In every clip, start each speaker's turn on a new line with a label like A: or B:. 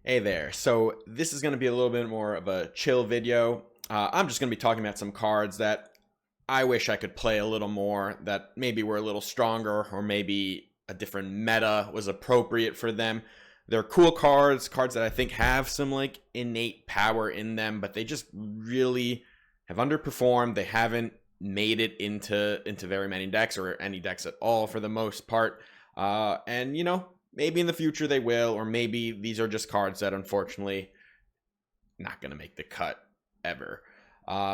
A: Hey there. So this is going to be a little bit more of a chill video. I'm just going to be talking about some cards that I wish I could play a little more, that maybe were a little stronger, or maybe a different meta was appropriate for them. They're cool cards, cards that I think have some like innate power in them, but they just really have underperformed. They haven't made it into very many decks or any decks at all for the most part. And maybe in the future they will, or maybe these are just cards that unfortunately not going to make the cut ever.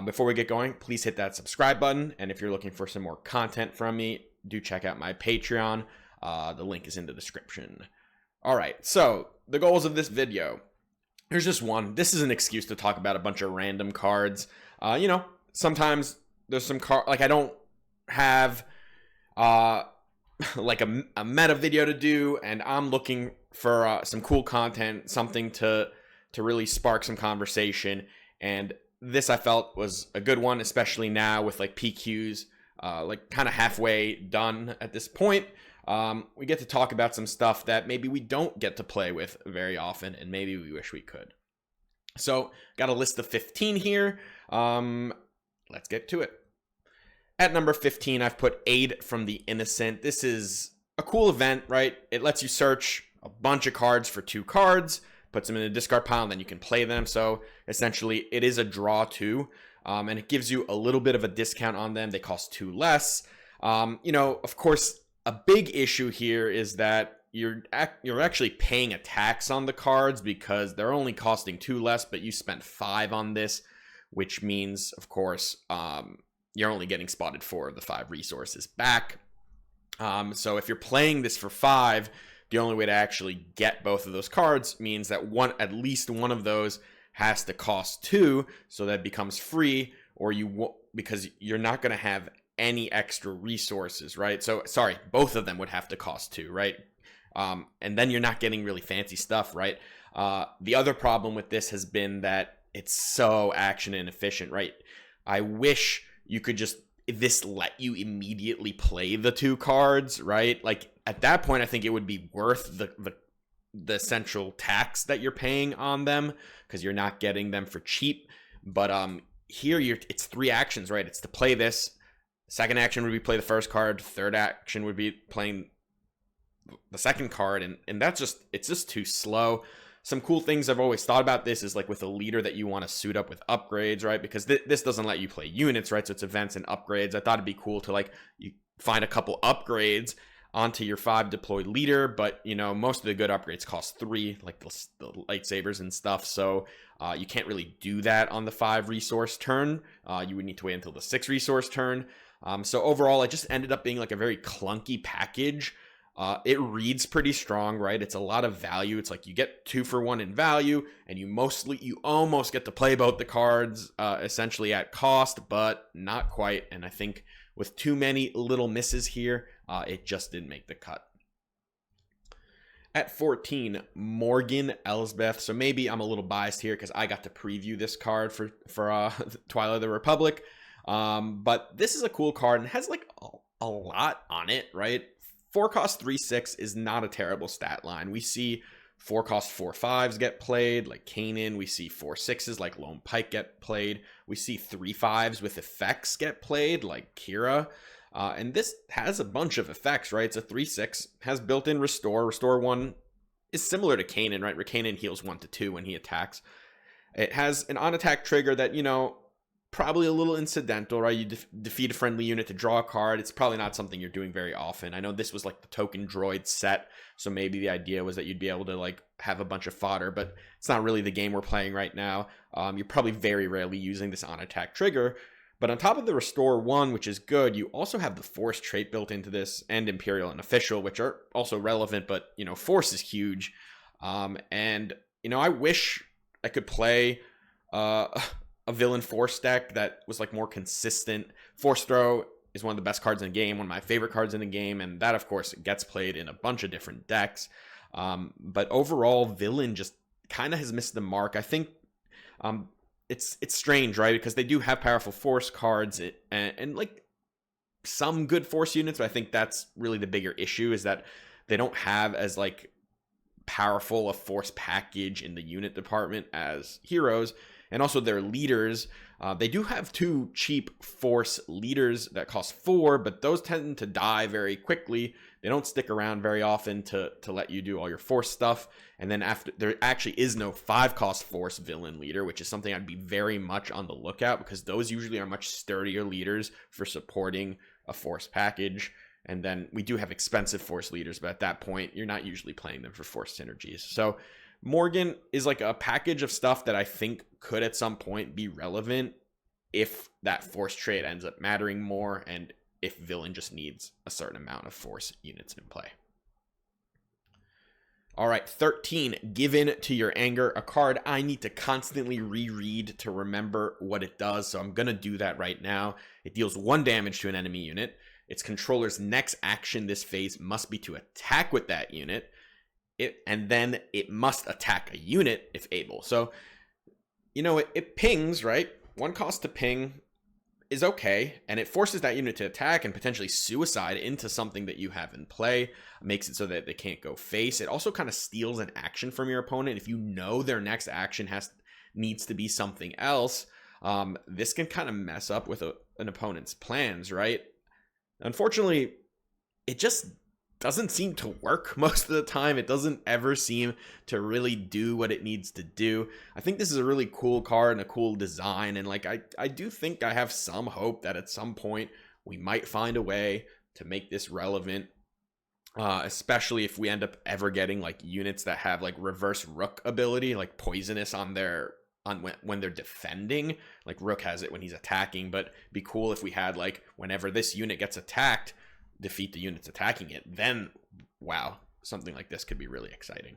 A: Before we get going, please hit that subscribe button. And if you're looking for some more content from me, do check out my Patreon. The link is in the description. All right, so the goals of this video. Here's just one. This is an excuse to talk about a bunch of random cards. Sometimes there's some like I don't have like a meta video to do, and I'm looking for some cool content, something to really spark some conversation. And this I felt was a good one, especially now with like PQs like kind of halfway done at this point. We get to talk about some stuff that maybe we don't get to play with very often, and maybe we wish we could. So got a list of 15 here. Let's get to it. At number 15, I've put Aid from the Innocent. This is a cool event, right? It lets you search a bunch of cards for 2 cards, puts them in a discard pile, and then you can play them. So essentially, it is a draw 2, and it gives you a little bit of a discount on them. They cost 2 less. Of course, a big issue here is that you're actually paying a tax on the cards because they're only costing 2 less, but you spent 5 on this, which means, of course, you're only getting spotted 4 of the 5 resources back. So if you're playing this for 5, the only way to actually get both of those cards means that at least one of those has to cost 2, so that becomes free, or because you're not going to have any extra resources, right? So sorry, both of them would have to cost 2, right? And then you're not getting really fancy stuff, right? The other problem with this has been that it's so action inefficient, right? I wish you could just let you immediately play the 2 cards, right? Like at that point, I think it would be worth the essential tax that you're paying on them because you're not getting them for cheap. But here it's 3 actions, right? It's to play this. Second action would be play the first card. Third action would be playing the second card, and it's just too slow. Some cool things I've always thought about this is like with a leader that you want to suit up with upgrades, right? Because this doesn't let you play units, right? So it's events and upgrades. I thought it'd be cool to like you find a couple upgrades onto your 5 deployed leader, but most of the good upgrades cost 3, like the lightsabers and stuff. So you can't really do that on the 5 resource turn. You would need to wait until the 6 resource turn. So overall, it just ended up being like a very clunky package. It reads pretty strong, right? It's a lot of value. It's like you get 2 for 1 in value, and you almost get to play both the cards essentially at cost, but not quite. And I think with too many little misses here, it just didn't make the cut. At 14, Morgan Elsbeth. So maybe I'm a little biased here because I got to preview this card for Twilight of the Republic. But this is a cool card and has like a lot on it, right? 4 cost 3/6 is not a terrible stat line. We see 4 cost 4/5s get played, like Kanan. We see 4/6s like Lone Pike get played. We see 3/5s with effects get played, like Kira. And this has a bunch of effects, right? It's a 3/6, has built-in restore. Restore 1 is similar to Kanan, right? Where Kanan heals 1 to 2 when he attacks. It has an on-attack trigger that, probably a little incidental, right? You defeat a friendly unit to draw a card. It's probably not something you're doing very often. I know this was like the token droid set, so maybe the idea was that you'd be able to like have a bunch of fodder, but it's not really the game we're playing right now. You're probably very rarely using this on attack trigger. But on top of the Restore 1, which is good, you also have the Force trait built into this, and Imperial and Official, which are also relevant, but Force is huge. I wish I could play a villain Force deck that was like more consistent. Force Throw is one of the best cards in the game, one of my favorite cards in the game, and that of course gets played in a bunch of different decks. But overall, villain just kind of has missed the mark. I think it's strange, right? Because they do have powerful Force cards and like some good Force units, but I think that's really the bigger issue is that they don't have as like powerful a force package in the unit department as heroes, and also their leaders. They do have 2 cheap force leaders that cost 4, but those tend to die very quickly. They don't stick around very often to let you do all your force stuff. And then after, there actually is no 5-cost force villain leader, which is something I'd be very much on the lookout, because those usually are much sturdier leaders for supporting a force package. And then we do have expensive force leaders, but at that point, you're not usually playing them for force synergies. So Morgan is like a package of stuff that I think could at some point be relevant if that force trait ends up mattering more, and if villain just needs a certain amount of force units in play. All right, 13, Give In to Your Anger, a card I need to constantly reread to remember what it does, so I'm going to do that right now. It deals 1 damage to an enemy unit. Its controller's next action this phase must be to attack with that unit, and then it must attack a unit if able. So, you know, it pings, right? 1 cost to ping is okay, and it forces that unit to attack and potentially suicide into something that you have in play. Makes it so that they can't go face. It also kind of steals an action from your opponent. If you know their next action needs to be something else, this can kind of mess up with an opponent's plans, right? Unfortunately, it just doesn't seem to work most of the time. It doesn't ever seem to really do what it needs to do. I think this is a really cool card and a cool design, and like I do think I have some hope that at some point we might find a way to make this relevant, especially if we end up ever getting like units that have like reverse Rook ability, like poisonous on when they're defending. Like Rook has it when he's attacking, but it'd be cool if we had like whenever this unit gets attacked, defeat the units attacking it. Then wow, something like this could be really exciting.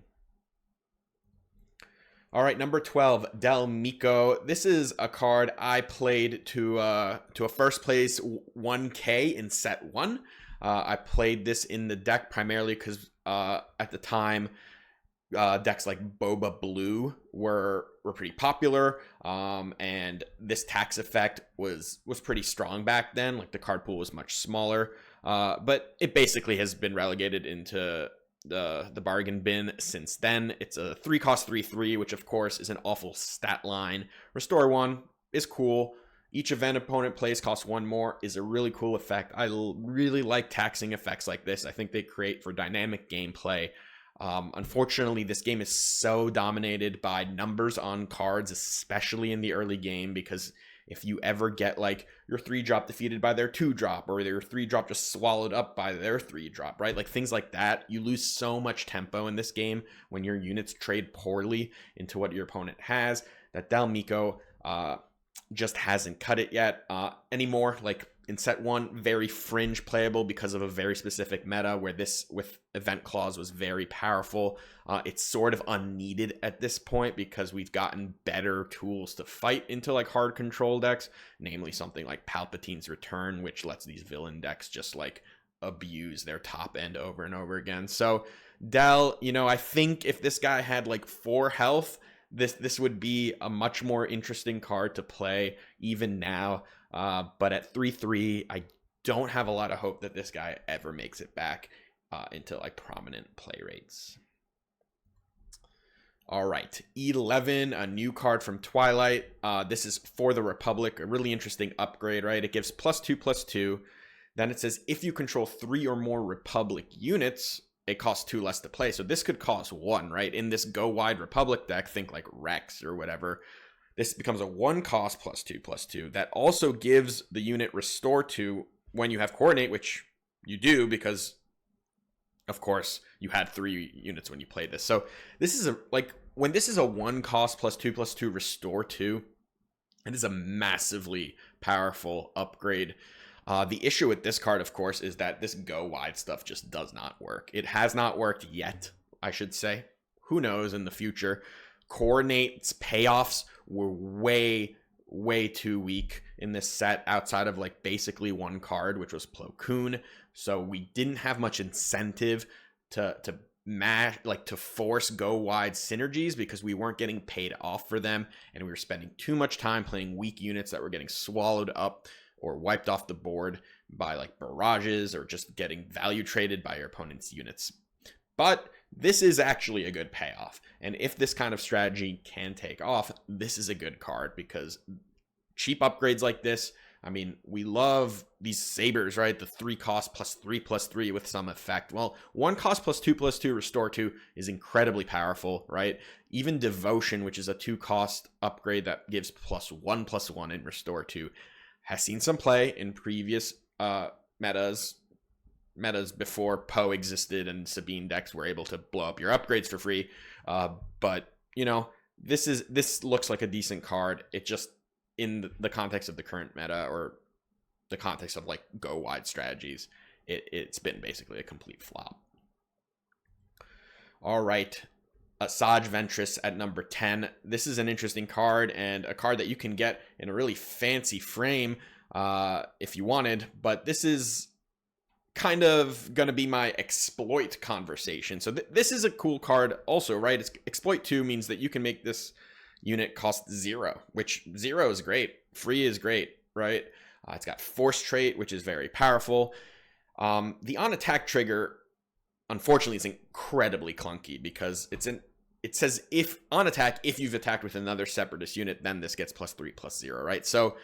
A: All right, number 12, Del Miko. This is a card I played to a first place 1K in set 1. I played this in the deck primarily because at the time decks like Boba Blue were pretty popular, and this tax effect was pretty strong back then. Like the card pool was much smaller, but it basically has been relegated into the bargain bin since then. It's a 3-cost 3/3, which of course is an awful stat line. Restore 1 is cool. Each event opponent plays costs 1 more is a really cool effect. I really like taxing effects like this. I think they create for dynamic gameplay. Unfortunately, this game is so dominated by numbers on cards, especially in the early game, because if you ever get like your 3-drop defeated by their 2-drop, or your 3-drop just swallowed up by their 3-drop, right? Like things like that, you lose so much tempo in this game when your units trade poorly into what your opponent has, that Del Miko just hasn't cut it yet anymore. Like in set 1, very fringe playable because of a very specific meta where this with event clause was very powerful. It's sort of unneeded at this point because we've gotten better tools to fight into like hard control decks, namely something like Palpatine's Return, which lets these villain decks just like abuse their top end over and over again. So Del, you know, I think if this guy had like 4 health, this would be a much more interesting card to play even now. But at 3/3, I don't have a lot of hope that this guy ever makes it back into like prominent play rates. All right, 11, a new card from Twilight. This is for the Republic, a really interesting upgrade, right? It gives +2/+2. Then it says if you control 3 or more Republic units, it costs 2 less to play. So this could cost 1, right? In this Go Wide Republic deck, think like Rex or whatever. This becomes a 1-cost +2/+2 that also gives the unit Restore 2 when you have Coordinate, which you do because, of course, you had 3 units when you played this. So this is when this is a 1-cost +2/+2 Restore 2, it is a massively powerful upgrade. The issue with this card, of course, is that this Go Wide stuff just does not work. It has not worked yet, I should say. Who knows in the future? Coordinate's payoffs were way too weak in this set outside of like basically 1 card, which was Plo Koon. So we didn't have much incentive to force Go Wide synergies because we weren't getting paid off for them, and we were spending too much time playing weak units that were getting swallowed up or wiped off the board by like barrages or just getting value traded by your opponent's units. But this is actually a good payoff. And if this kind of strategy can take off, this is a good card because cheap upgrades like this, I mean, we love these sabers, right? The 3 cost +3/+3 with some effect. Well, 1 cost +2/+2 restore 2 is incredibly powerful, right? Even devotion, which is a 2 cost upgrade that gives +1/+1 in restore 2, has seen some play in previous metas before Poe existed and Sabine decks were able to blow up your upgrades for free. But you know, this looks like a decent card. It just, in the context of the current meta, or the context of like go wide strategies, it's been basically a complete flop. All right, Asajj Ventress at number 10. This is an interesting card, and a card that you can get in a really fancy frame if you wanted, but this is kind of gonna be my exploit conversation. So this is a cool card also, right? It's exploit 2 means that you can make this unit cost 0, which 0 is great. Free is great, right? It's got force trait, which is very powerful. The on attack trigger, unfortunately, is incredibly clunky because it says if on attack, if you've attacked with another separatist unit, then this gets +3/+0, right? So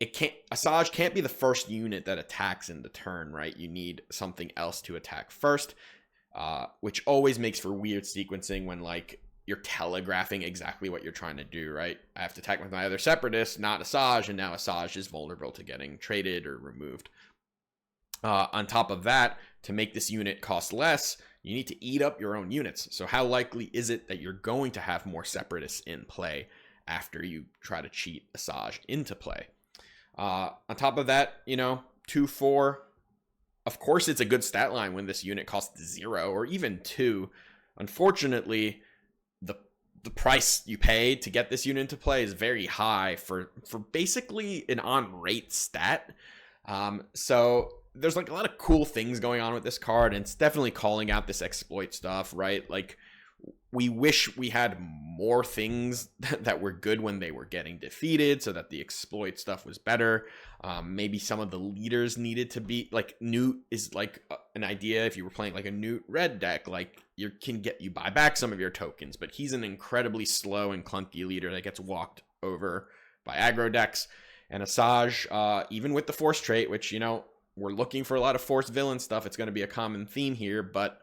A: Asajj can't be the first unit that attacks in the turn, right? You need something else to attack first, which always makes for weird sequencing when like you're telegraphing exactly what you're trying to do, right? I have to attack with my other separatist, not Asajj, and now Asajj is vulnerable to getting traded or removed. On top of that, to make this unit cost less, you need to eat up your own units. So how likely is it that you're going to have more separatists in play after you try to cheat Asajj into play? On top of that, you know, 2/4. Of course, it's a good stat line when this unit costs 0 or even 2. Unfortunately, the price you pay to get this unit into play is very high for basically an on rate stat. So there's like a lot of cool things going on with this card, and it's definitely calling out this exploit stuff, right? Like, we wish we had more things that were good when they were getting defeated so that the exploit stuff was better. Maybe some of the leaders needed to be like Newt is like an idea. If you were playing like a Newt red deck, like you buy back some of your tokens, but he's an incredibly slow and clunky leader that gets walked over by aggro decks. And Asajj, even with the force trait, which, you know, we're looking for a lot of force villain stuff, it's going to be a common theme here, but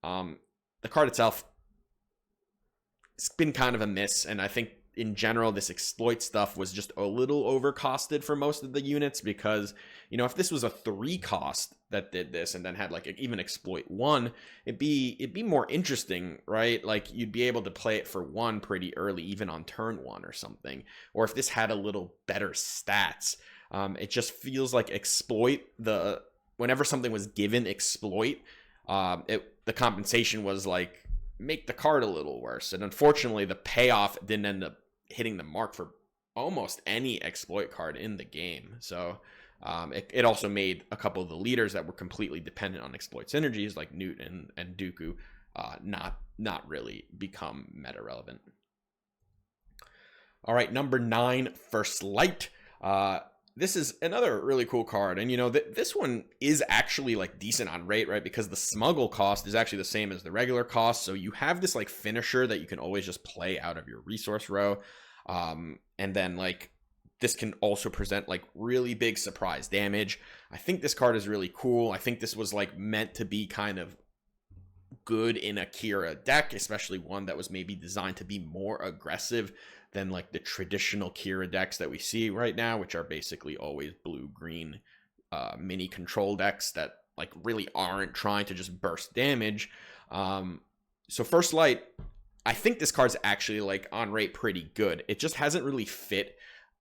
A: the card itself, it's been kind of a miss, and I think in general this exploit stuff was just a little overcosted for most of the units, because, you know, if this was a 3 cost that did this and then had like even exploit 1, it'd be more interesting, right? Like, you'd be able to play it for 1 pretty early, even on turn 1 or something. Or if this had a little better stats, it just feels like exploit, whenever something was given exploit, the compensation was like, make the card a little worse. And unfortunately, the payoff didn't end up hitting the mark for almost any exploit card in the game. So it also made a couple of the leaders that were completely dependent on exploit synergies, like Newt and Dooku, not really become meta relevant. All right, number 9, First Light. This is another really cool card, and you know, this one is actually like decent on rate, right? Because the smuggle cost is actually the same as the regular cost, so you have this like finisher that you can always just play out of your resource row, and then like this can also present like really big surprise damage. I think this card is really cool. I think this was like meant to be kind of good in a Kira deck, especially one that was maybe designed to be more aggressive than like the traditional Kira decks that we see right now, which are basically always blue-green mini control decks that like really aren't trying to just burst damage. So First Light, I think this card's actually like on rate pretty good. It just hasn't really fit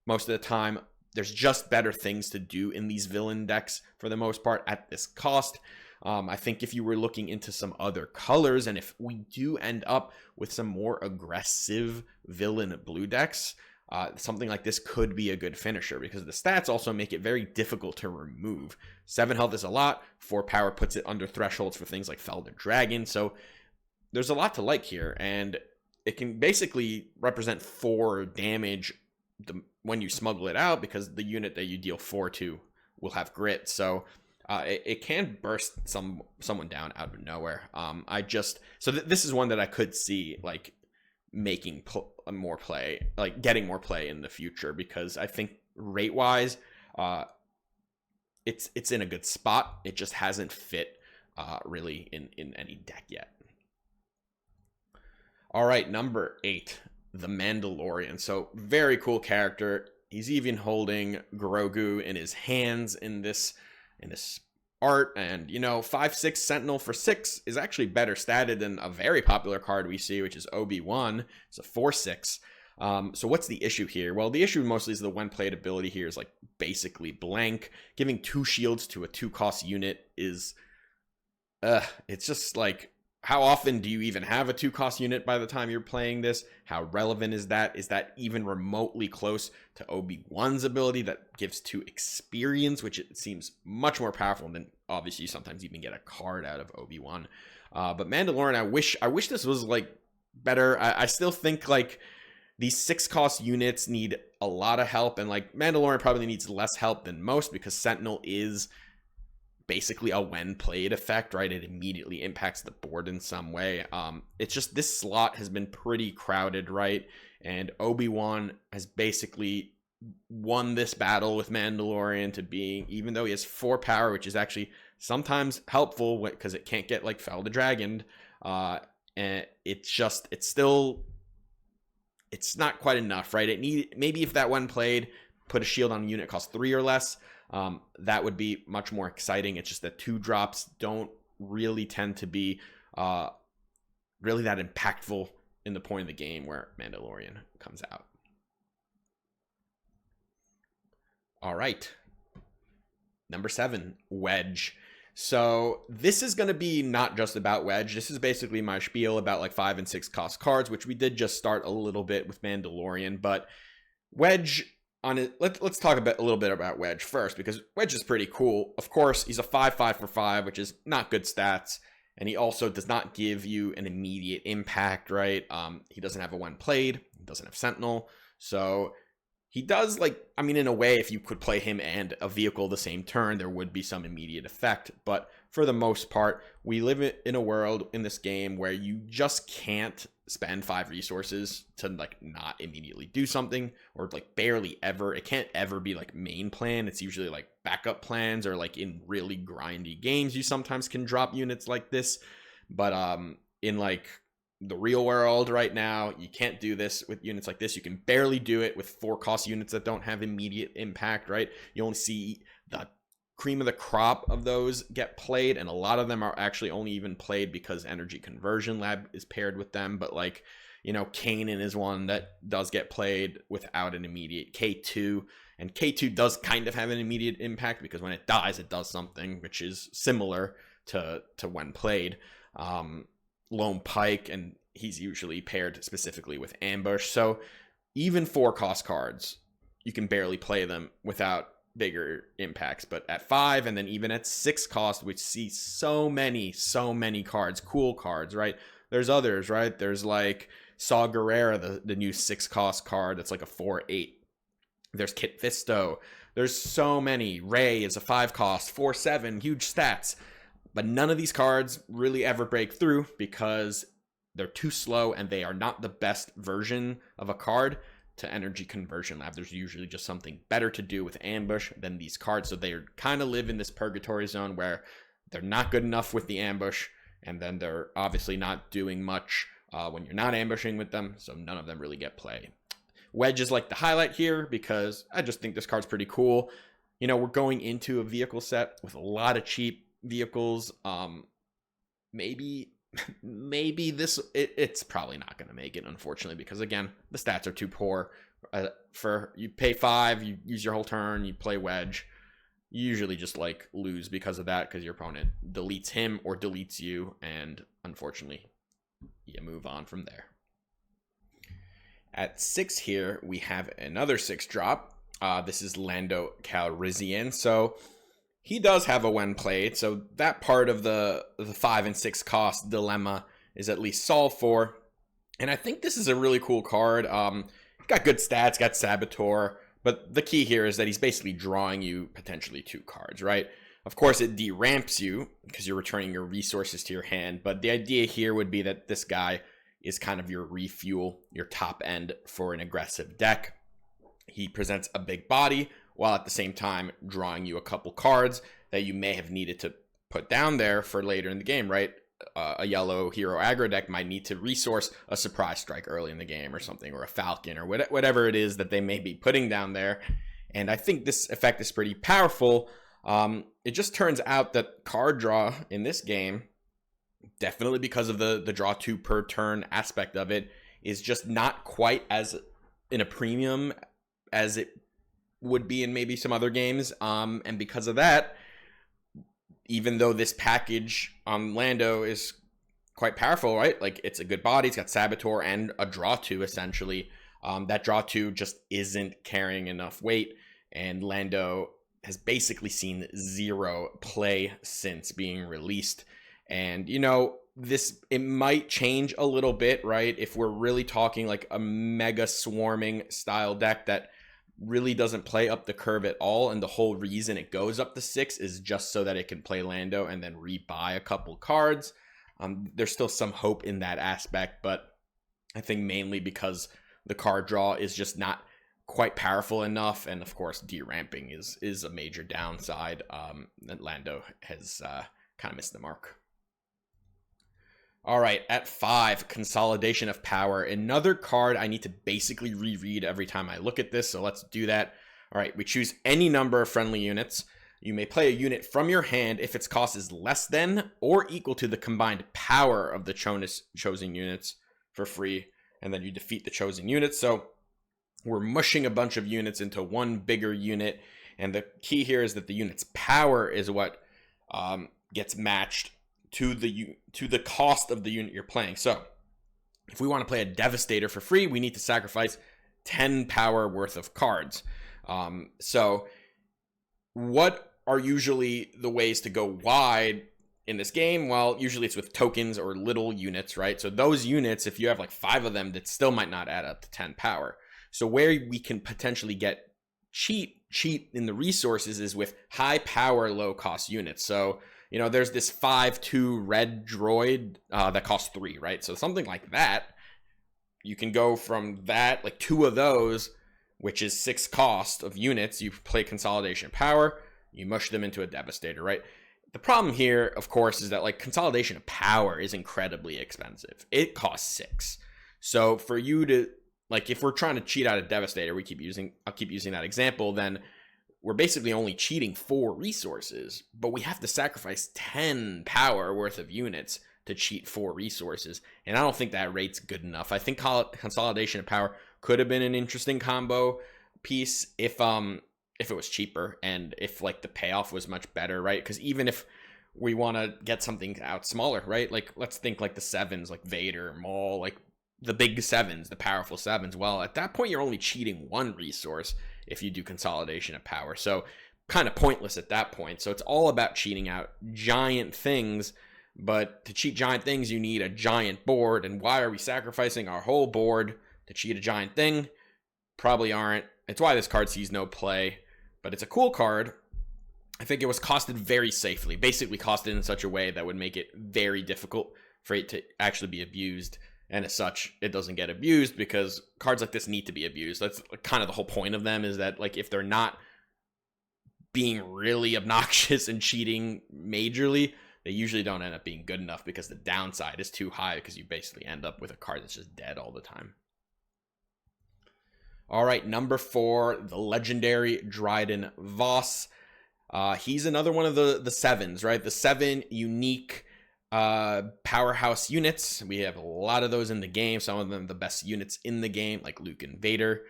A: most of the time. There's just better things to do in these villain decks for the most part at this cost. I think if you were looking into some other colors, and if we do end up with some more aggressive villain blue decks, something like this could be a good finisher, because the stats also make it very difficult to remove. 7 health is a lot, 4 power puts it under thresholds for things like Felder Dragon, so there's a lot to like here, and it can basically represent 4 damage when you smuggle it out, because the unit that you deal 4 to will have grit. So it can burst someone down out of nowhere. This is one that I could see like making more play, like getting more play in the future, because I think rate wise, it's in a good spot. It just hasn't fit really in any deck yet. All right, number 8, the Mandalorian. So very cool character. He's even holding Grogu in his hands in this art, and 5/6 Sentinel for 6 is actually better statted than a very popular card we see, which is Obi-Wan. It's a 4/6. So what's the issue here? Well, the issue mostly is the when played ability here is like basically blank. Giving 2 shields to a 2-cost unit is it's just like, how often do you even have a 2-cost unit by the time you're playing this? How relevant is that? Is that even remotely close to Obi-Wan's ability that gives 2 experience, which it seems much more powerful than obviously you sometimes even get a card out of Obi-Wan. But Mandalorian, I wish this was like better. I still think like these 6-cost units need a lot of help, and like Mandalorian probably needs less help than most, because Sentinel is basically a when played effect, right? It immediately impacts the board in some way. It's just this slot has been pretty crowded, right? And Obi-Wan has basically won this battle with Mandalorian to being, even though he has 4 power, which is actually sometimes helpful because it can't get like Fel the Dragon, and it's not quite enough, right? Maybe if that when played, put a shield on a unit cost 3 or less, that would be much more exciting. It's just that 2 drops don't really tend to be really that impactful in the point of the game where Mandalorian comes out. All right, number 7, Wedge. So this is going to be not just about Wedge. This is basically my spiel about like 5 and 6 cost cards, which we did just start a little bit with Mandalorian, but Wedge on it. Let's talk a little bit about Wedge first, because Wedge is pretty cool. Of course, he's a 5/5 for 5, which is not good stats, and he also does not give you an immediate impact, right? He doesn't have a when played. He doesn't have Sentinel, so he does, like, I mean, in a way, if you could play him and a vehicle the same turn, there would be some immediate effect. But for the most part, we live in a world in this game where you just can't spend 5 resources to like not immediately do something, or like barely ever. It can't ever be like main plan. It's usually like backup plans, or like in really grindy games, you sometimes can drop units like this. But in like the real world right now, you can't do this with units like this. You can barely do it with 4-cost units that don't have immediate impact, right? You only see the cream of the crop of those get played, and a lot of them are actually only even played because Energy Conversion Lab is paired with them. But like, Kanan is one that does get played without an immediate K2, and K2 does kind of have an immediate impact because when it dies, it does something, which is similar to when played. Lone Pike, and he's usually paired specifically with Ambush. So even 4-cost cards, you can barely play them without bigger impacts. But at 5, and then even at 6 cost, which see so many cards, cool cards, right? There's others, right? There's like Saw Gerrera, the new 6-cost card that's like a 4/8. There's Kit Fisto. There's so many. Rey is a 5-cost, 4/7, huge stats. But none of these cards really ever break through because they're too slow, and they are not the best version of a card to Energy Conversion Lab. There's usually just something better to do with Ambush than these cards. So they kind of live in this purgatory zone where they're not good enough with the Ambush, and then they're obviously not doing much when you're not ambushing with them. So none of them really get play. Wedge is like the highlight here because I just think this card's pretty cool. We're going into a vehicle set with a lot of cheap vehicles. Maybe this it's probably not going to make it, unfortunately, because again, the stats are too poor. For you pay 5, you use your whole turn, you play Wedge, you usually just like lose because of that, because your opponent deletes him or deletes you, and unfortunately you move on from there. At 6 here, we have another 6 drop. This is Lando Calrissian. So he does have a when played, so that part of the 5 and 6 cost dilemma is at least solved for. And I think this is a really cool card. Got good stats, got Saboteur, but the key here is that he's basically drawing you potentially 2 cards, right? Of course, it deramps you because you're returning your resources to your hand, but the idea here would be that this guy is kind of your refuel, your top end for an aggressive deck. He presents a big body while at the same time drawing you a couple cards that you may have needed to put down there for later in the game, right? A yellow hero aggro deck might need to resource a surprise strike early in the game or something, or a falcon, or whatever it is that they may be putting down there. And I think this effect is pretty powerful. It just turns out that card draw in this game, definitely because of the draw 2 per turn aspect of it, is just not quite as in a premium as it would be in maybe some other games. And because of that, even though this package on Lando is quite powerful, right? Like, it's a good body, it's got Saboteur and a draw 2 essentially. That draw 2 just isn't carrying enough weight, and Lando has basically seen 0 play since being released. And, you know, it might change a little bit, right? If we're really talking like a mega swarming style deck that really doesn't play up the curve at all, and the whole reason it goes up to 6 is just so that it can play Lando and then rebuy a couple cards. There's still some hope in that aspect, but I think mainly because the card draw is just not quite powerful enough, and of course deramping is a major downside that Lando has kind of missed the mark. All right, at 5, Consolidation of Power. Another card I need to basically reread every time I look at this, so let's do that. All right, we choose any number of friendly units. You may play a unit from your hand if its cost is less than or equal to the combined power of the chosen units for free, and then you defeat the chosen units. So we're mushing a bunch of units into one bigger unit, and the key here is that the unit's power is what gets matched to the cost of the unit you're playing. So if we want to play a Devastator for free, we need to sacrifice 10 power worth of cards. So what are usually the ways to go wide in this game? Well, usually it's with tokens or little units, right? So those units, if you have like 5 of them, that still might not add up to 10 power. So where we can potentially get cheap in the resources is with high power, low cost units. So, you know, there's this 5/2 red droid that costs 3, right? So something like that, you can go from that, like 2 of those, which is 6 cost of units. You play Consolidation of Power, you mush them into a Devastator, right? The problem here, of course, is that like Consolidation of Power is incredibly expensive. It costs 6. So for you to, like, if we're trying to cheat out a Devastator, I'll keep using that example, then we're basically only cheating 4 resources, but we have to sacrifice 10 power worth of units to cheat 4 resources, and I don't think that rate's good enough. I think Consolidation of Power could have been an interesting combo piece if it was cheaper and if like the payoff was much better, right? Because even if we want to get something out smaller, right? Like, let's think like the 7s, like Vader, Maul, like the big 7s, the powerful 7s. Well, at that point, you're only cheating 1 resource if you do Consolidation of Power. So kind of pointless at that point. So it's all about cheating out giant things. But to cheat giant things, you need a giant board. And why are we sacrificing our whole board to cheat a giant thing? Probably aren't. It's why this card sees no play. But it's a cool card. I think it was costed very safely. Basically costed in such a way that would make it very difficult for it to actually be abused. And as such, it doesn't get abused because cards like this need to be abused. That's kind of the whole point of them, is that like if they're not being really obnoxious and cheating majorly, they usually don't end up being good enough because the downside is too high, because you basically end up with a card that's just dead all the time. All right, number 4, the legendary Dryden Voss. He's another one of the 7s, right? The 7 unique powerhouse units. We have a lot of those in the game, some of them the best units in the game, like Luke and Vader.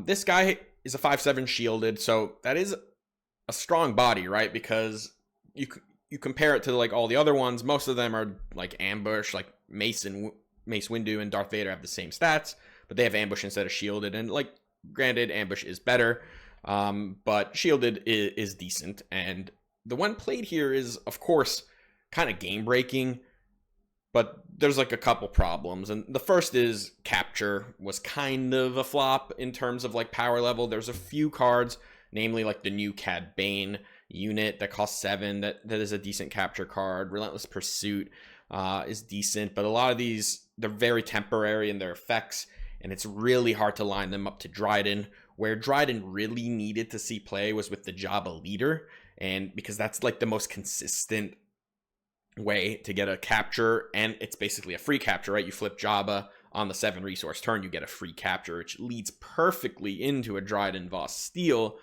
A: This guy is a 5/7 shielded, so that is a strong body, right? Because you compare it to like all the other ones, most of them are like ambush, like Mace Windu and Darth Vader have the same stats, but they have ambush instead of shielded. And like, granted, ambush is better, but shielded is decent. And the one played here is, of course, kind of game breaking, but there's like a couple problems. And the first is capture was kind of a flop in terms of like power level. There's a few cards, namely like the new Cad Bane, unit that costs 7 that is a decent capture card. Relentless Pursuit is decent, but a lot of these, they're very temporary in their effects, and it's really hard to line them up to Dryden. Where Dryden really needed to see play was with the Jabba leader, and because that's like the most consistent way to get a capture, and it's basically a free capture, right? You flip Jabba on the 7 resource turn, you get a free capture, which leads perfectly into a Dryden Voss steal.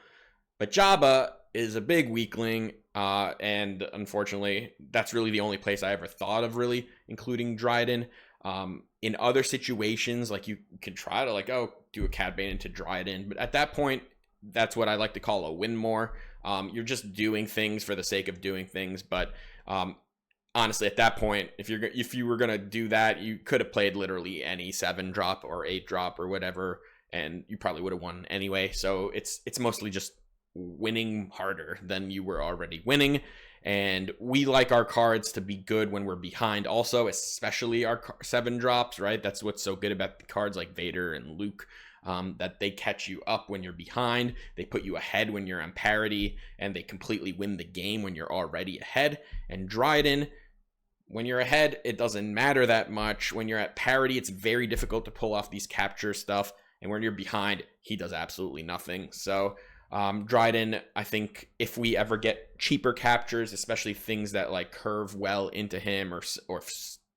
A: But Jabba is a big weakling, and unfortunately, that's really the only place I ever thought of really including Dryden. In other situations, like you can try to like, oh, do a Cad Bane into Dryden, but at that point, that's what I like to call a win more. You're just doing things for the sake of doing things, but honestly, at that point, if you were gonna do that, you could have played literally any 7 drop or 8 drop or whatever, and you probably would have won anyway. So it's mostly just winning harder than you were already winning. And we like our cards to be good when we're behind also, especially our 7 drops, right? That's what's so good about the cards like Vader and Luke, that they catch you up when you're behind, they put you ahead when you're on parity, and they completely win the game when you're already ahead. And Dryden, when you're ahead, it doesn't matter that much. When you're at parity, it's very difficult to pull off these capture stuff, and when you're behind, he does absolutely nothing. So Dryden, I think if we ever get cheaper captures, especially things that like curve well into him, or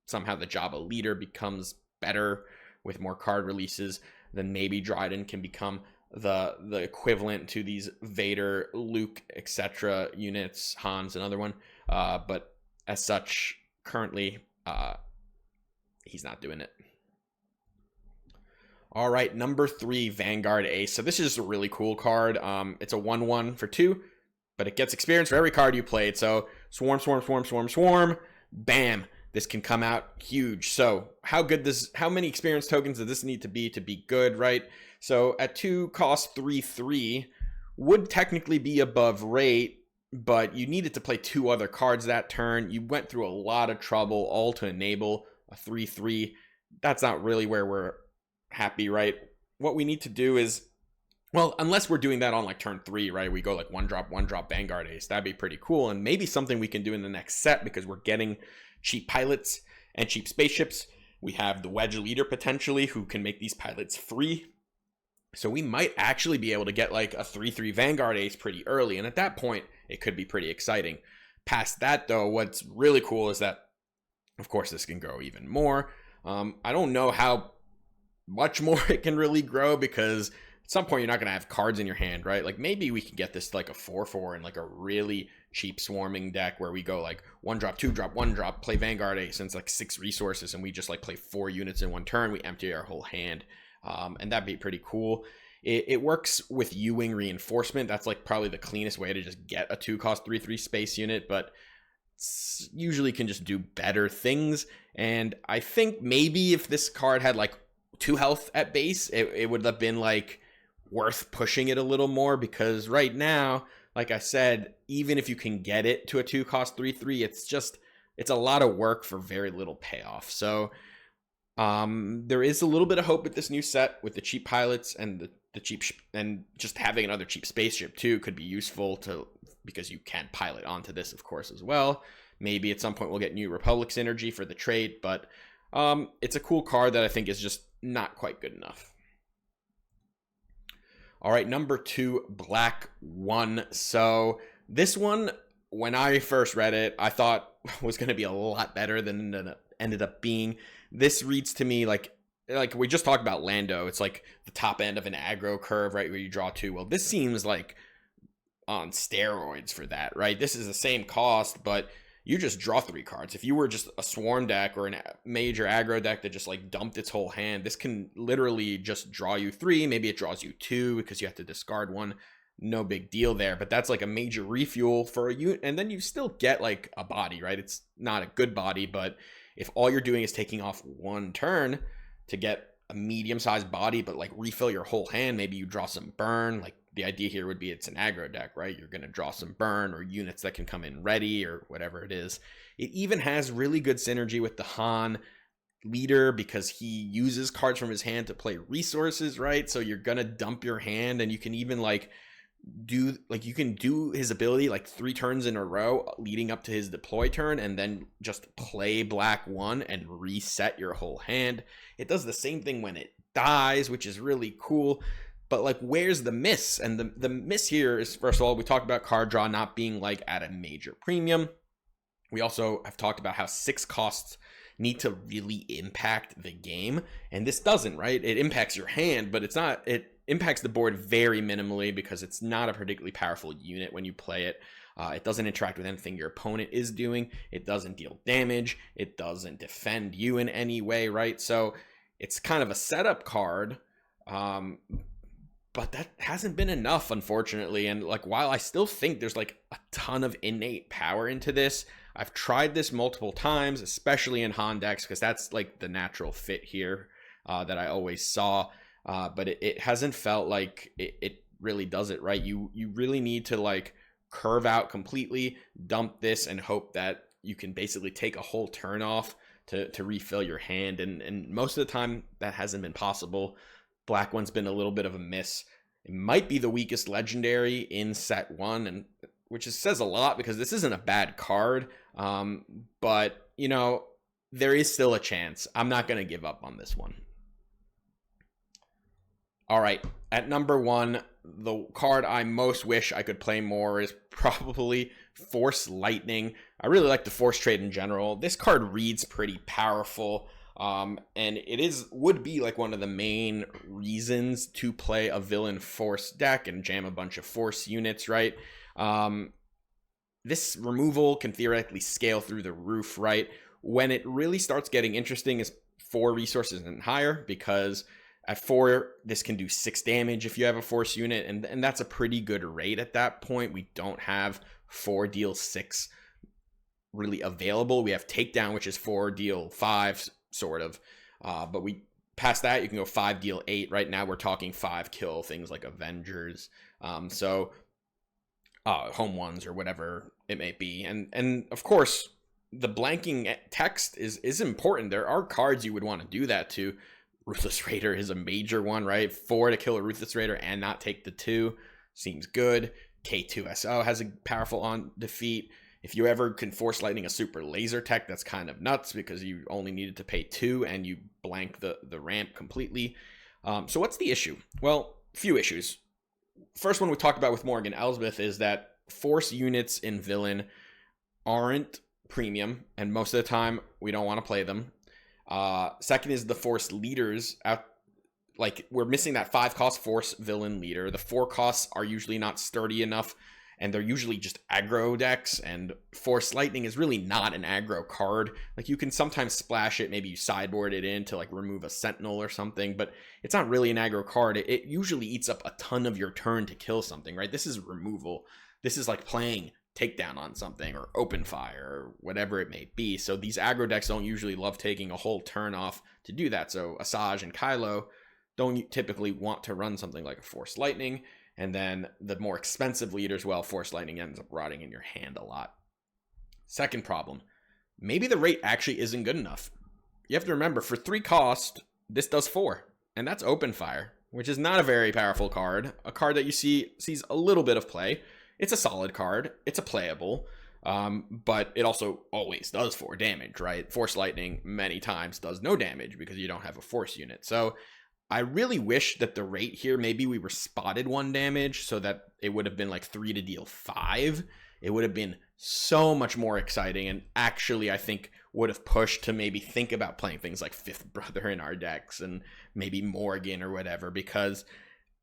A: somehow the Jabba leader becomes better with more card releases, then maybe Dryden can become the equivalent to these Vader, Luke, etc. units. Han's another one, but as such, currently he's not doing it. All right, number 3, Vanguard Ace. So this is just a really cool card. It's a 1/1 for 2, but it gets experience for every card you played. So swarm, swarm, swarm, swarm, swarm. Bam. This can come out huge. So how many experience tokens does this need to be good, right? So at 2 cost 3/3 would technically be above rate, but you needed to play 2 other cards that turn. You went through a lot of trouble all to enable a 3/3. That's not really where we're happy, right? What we need to do is, well, unless we're doing that on like turn 3, right? We go like 1-drop Vanguard Ace. That'd be pretty cool, and maybe something we can do in the next set because we're getting cheap pilots and cheap spaceships. We have the Wedge leader potentially who can make these pilots free. So we might actually be able to get like a 3/3 Vanguard Ace pretty early, and at that point, it could be pretty exciting. Past that though, what's really cool is that, of course, this can grow even more. I don't know how much more it can really grow, because at some point you're not going to have cards in your hand, right? Like maybe we can get this to like a 4/4 in like a really cheap swarming deck where we go like 1-drop, 2-drop, 1-drop, play Vanguard Ace, and it's like 6 resources, and we just like play 4 units in one turn. We empty our whole hand, and that'd be pretty cool. It works with U-Wing reinforcement. That's like probably the cleanest way to just get a 2-cost 3/3 space unit, but usually can just do better things. And I think maybe if this card had like 2 health at base, it would have been like worth pushing it a little more, because right now, like I said, even if you can get it to a 2-cost 3/3, it's a lot of work for very little payoff. So there is a little bit of hope with this new set with the cheap pilots and the cheap and just having another cheap spaceship too could be useful because you can pilot onto this, of course, as well. Maybe at some point we'll get New Republic synergy for the trade, but it's a cool card that I think is just not quite good enough. All right, number 2, Black 1. So this one, when I first read it, I thought was going to be a lot better than it ended up being. This reads to me like we just talked about Lando. It's like the top end of an aggro curve, right, where you draw 2. Well, this seems like on steroids for that, right? This is the same cost, but you just draw 3 cards. If you were just a swarm deck or a major aggro deck that just like dumped its whole hand, this can literally just draw you 3. Maybe it draws you 2 because you have to discard 1. No big deal there, but that's like a major refuel for a unit, and then you still get like a body, right? It's not a good body, but if all you're doing is taking off 1 turn to get a medium-sized body, but like refill your whole hand, maybe you draw some burn. Like the idea here would be it's an aggro deck, right? You're going to draw some burn or units that can come in ready or whatever it is. It even has really good synergy with the Han leader because he uses cards from his hand to play resources, right? So you're going to dump your hand, and you can even like you can do his ability like 3 turns in a row leading up to his deploy turn, and then just play black 1 and reset your whole hand. It does the same thing when it dies, which is really cool. But like, where's the miss? And the miss here is, first of all, we talked about card draw not being like at a major premium. We also have talked about how 6 costs need to really impact the game, and this doesn't, right? It impacts your hand, but it impacts the board very minimally because it's not a particularly powerful unit when you play it. It doesn't interact with anything your opponent is doing. It doesn't deal damage. It doesn't defend you in any way, right? So it's kind of a setup card, but that hasn't been enough, unfortunately. And like, while I still think there's like a ton of innate power into this, I've tried this multiple times, especially in Han decks, because that's like the natural fit here that I always saw. But it hasn't felt like it really does it right. You really need to like curve out completely, dump this, and hope that you can basically take a whole turn off to refill your hand. And most of the time that hasn't been possible. Black one's been a little bit of a miss. It might be the weakest legendary in set 1, and which says a lot because this isn't a bad card. But you know, there is still a chance. I'm not going to give up on this one. All right, at number 1, the card I most wish I could play more is probably Force Lightning. I really like the Force trade in general. This card reads pretty powerful, and it would be like one of the main reasons to play a villain Force deck and jam a bunch of Force units, right? This removal can theoretically scale through the roof, right? When it really starts getting interesting is 4 resources and higher, because at 4, this can do 6 damage if you have a Force unit, and that's a pretty good rate at that point. We don't have 4 deal 6 really available. We have Takedown, which is 4 deal 5, sort of. But we past that, you can go 5 deal 8. Right now, we're talking 5 kill things like Avengers. Home ones or whatever it may be. And of course, the blanking text is important. There are cards you would want to do that to. Ruthless Raider is a major one, right? 4 to kill a Ruthless Raider and not take the 2 seems good. K2SO has a powerful on defeat. If you ever can Force Lightning a super laser tech, that's kind of nuts because you only needed to pay 2 and you blank the ramp completely. So what's the issue? Well, few issues. First one we talked about with Morgan Elsbeth is that Force units in Villain aren't premium, and most of the time we don't want to play them. Second is the Force leaders. Like, we're missing that 5 cost Force villain leader. The 4 costs are usually not sturdy enough, and they're usually just aggro decks, and Force Lightning is really not an aggro card. Like, you can sometimes splash it, maybe you sideboard it in to like remove a Sentinel or something, but it's not really an aggro card. It usually eats up a ton of your turn to kill something, right? This is removal. This is like playing Takedown on something or Open Fire or whatever it may be. So these aggro decks don't usually love taking a whole turn off to do that. So Asajj and Kylo don't typically want to run something like a Force Lightning. And then the more expensive leaders, well, Force Lightning ends up rotting in your hand a lot. Second problem, maybe the rate actually isn't good enough. You have to remember, for 3 cost, this does 4. And that's Open Fire, which is not a very powerful card. A card that you sees a little bit of play. It's a solid card. It's a playable. But it also always does 4 damage, right? Force Lightning many times does no damage because you don't have a Force unit. So I really wish that the rate here, maybe we were spotted 1 damage so that it would have been like 3 to deal 5. It would have been so much more exciting, and actually I think would have pushed to maybe think about playing things like Fifth Brother in our decks and maybe Morgan or whatever, because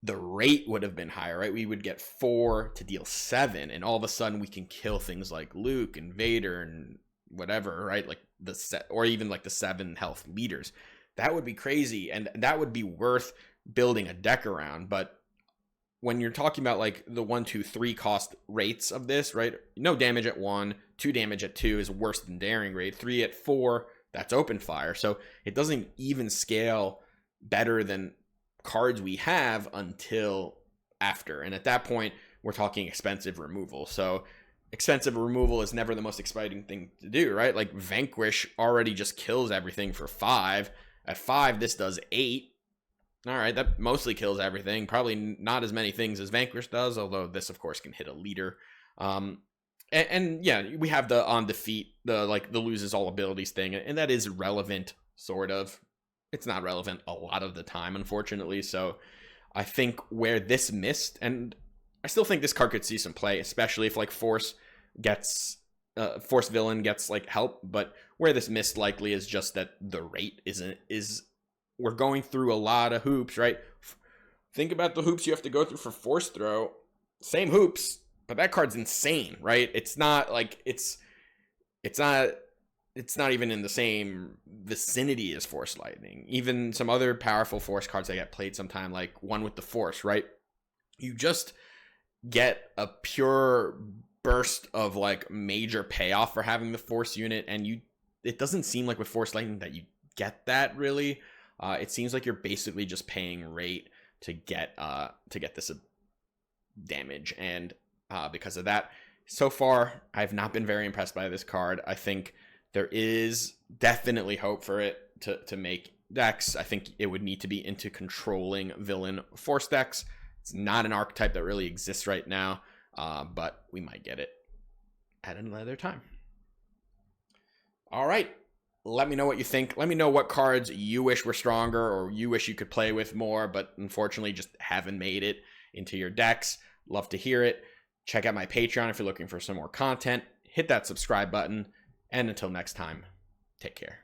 A: the rate would have been higher, right? We would get 4 to deal 7, and all of a sudden we can kill things like Luke and Vader and whatever, right? Like or even like the 7 health leaders. That would be crazy, and that would be worth building a deck around. But when you're talking about like the 1, 2, 3 cost rates of this, right? No damage at 1, 2 damage at 2 is worse than Daring Raid. 3 at 4, that's Open Fire. So it doesn't even scale better than cards we have until after, and at that point we're talking expensive removal. So expensive removal is never the most exciting thing to do, right? Like Vanquish already just kills everything for 5. At 5 this does 8. All right, that mostly kills everything. Probably not as many things as Vanquish does, although this, of course, can hit a leader. And yeah, we have the on defeat, the loses all abilities thing, and that is relevant, sort of. It's not relevant a lot of the time, unfortunately. So I think where this missed, and I still think this card could see some play, especially if like Force Villain gets like help. But where this missed likely is just that the rate is we're going through a lot of hoops, right? Think about the hoops you have to go through for Force Throw. Same hoops, but that card's insane, right? It's not like it's not even in the same vicinity as Force Lightning. Even some other powerful Force cards that get played sometime, like one with the Force, right? You just get a pure burst of like major payoff for having the Force unit, and it doesn't seem like with Force Lightning that you get that really. It seems like you're basically just paying rate to get this damage, and because of that, so far I've not been very impressed by this card. I think there is definitely hope for it to make decks. I think it would need to be into controlling villain Force decks. It's not an archetype that really exists right now, but we might get it at another time. All right. Let me know what you think. Let me know what cards you wish were stronger or you wish you could play with more, but unfortunately just haven't made it into your decks. Love to hear it. Check out my Patreon if you're looking for some more content. Hit that subscribe button. And until next time, take care.